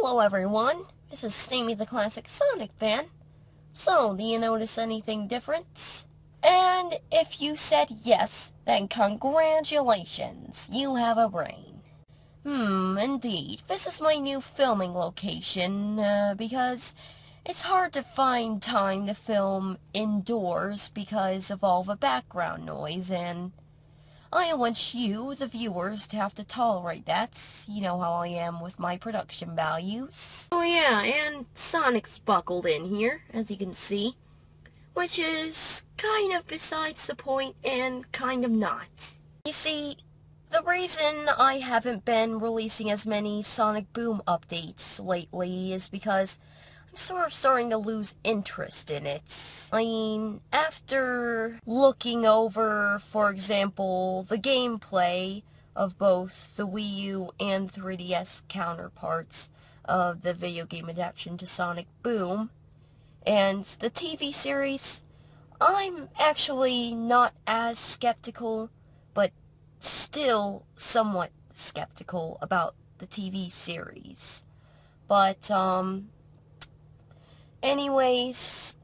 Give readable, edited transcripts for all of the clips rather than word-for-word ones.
Hello everyone, this is Sammy the Classic Sonic fan. So, do you notice anything different? And if you said yes, then congratulations, you have a brain. Indeed. This is my new filming location, because it's hard to find time to film indoors because of all the background noise, and I want you, the viewers, to have to tolerate that. You know how I am with my production values. Oh yeah, and Sonic's buckled in here, as you can see. Which is kind of besides the point and kind of not. You see, the reason I haven't been releasing as many Sonic Boom updates lately is because I'm sort of starting to lose interest in it. I mean, after looking over, for example, the gameplay of both the Wii U and 3DS counterparts of the video game adaptation to Sonic Boom, and the TV series, I'm actually not as skeptical, but still somewhat skeptical about the TV series. But, anyways,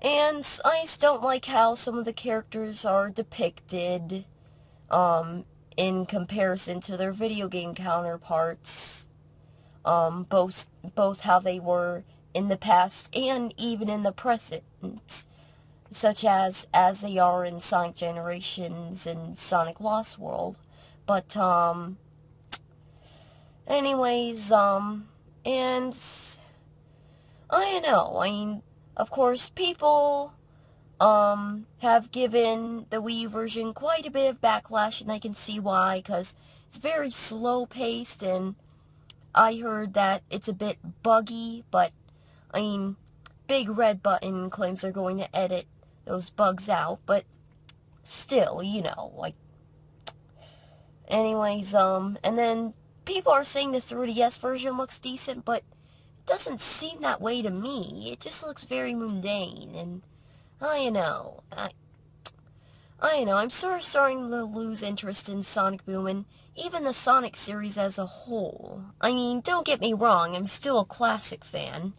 and I just don't like how some of the characters are depicted, in comparison to their video game counterparts, both how they were in the past and even in the present, such as they are in Sonic Generations and Sonic Lost World. But, anyways, and I know, I mean, of course, people, have given the Wii U version quite a bit of backlash, and I can see why, because it's very slow-paced, and I heard that it's a bit buggy, but I mean, Big Red Button claims they're going to edit those bugs out, but still, you know, like, anyways, and then people are saying the 3DS version looks decent, but it doesn't seem that way to me. It just looks very mundane, and I know, I'm sort of starting to lose interest in Sonic Boom and even the Sonic series as a whole. I mean, don't get me wrong, I'm still a classic fan.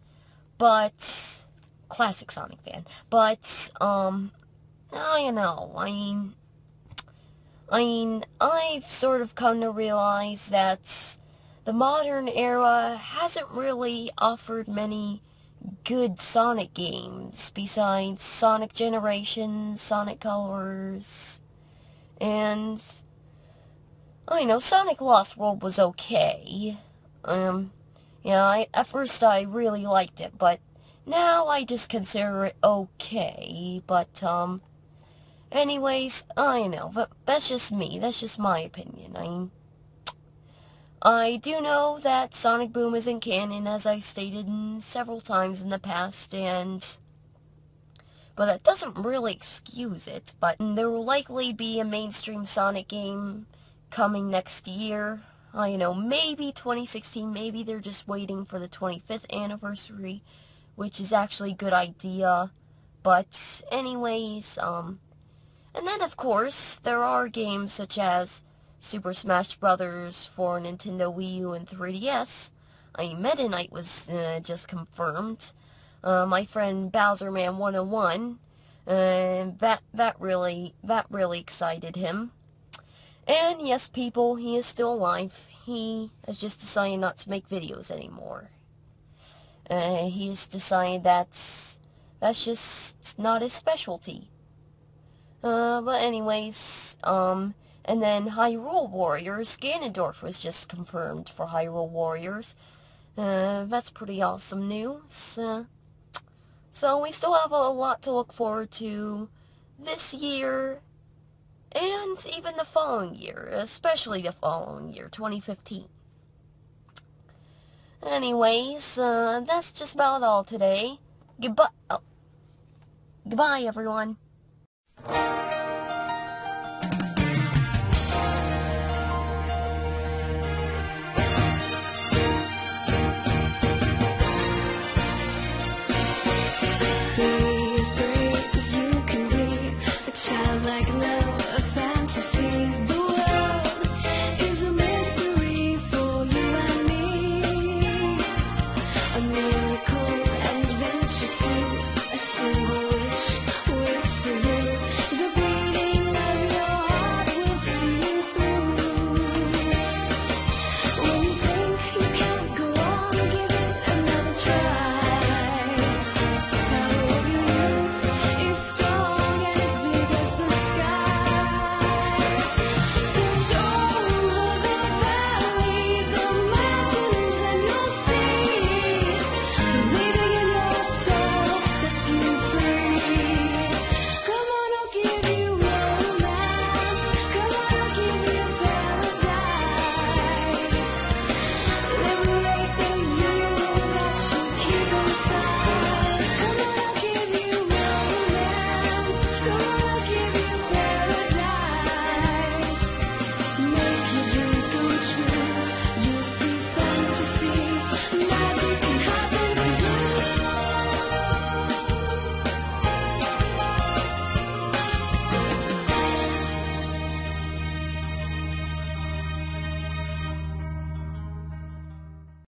But, classic Sonic fan, but, I know, I mean, I've sort of come to realize that the modern era hasn't really offered many good Sonic games besides Sonic Generations, Sonic Colors, and, I know, Sonic Lost World was okay. Yeah, at first I really liked it, but now I just consider it okay. But, anyways, I know, but that's just me. That's just my opinion. I do know that Sonic Boom isn't canon, as I've stated several times in the past, but that doesn't really excuse it. But there will likely be a mainstream Sonic game coming next year. Maybe 2016, maybe they're just waiting for the 25th anniversary, which is actually a good idea. But anyways, and then of course, there are games such as Super Smash Bros. For Nintendo Wii U and 3DS. Meta Knight was just confirmed. My friend Bowserman 101, that really excited him. And yes, people, he is still alive. He has just decided not to make videos anymore. He has decided that's just not his specialty. But anyways, and then Hyrule Warriors, Ganondorf was just confirmed for Hyrule Warriors. That's pretty awesome news. So we still have a lot to look forward to this year. And even the following year, especially the following year, 2015. Anyways, that's just about all today. Goodbye, everyone.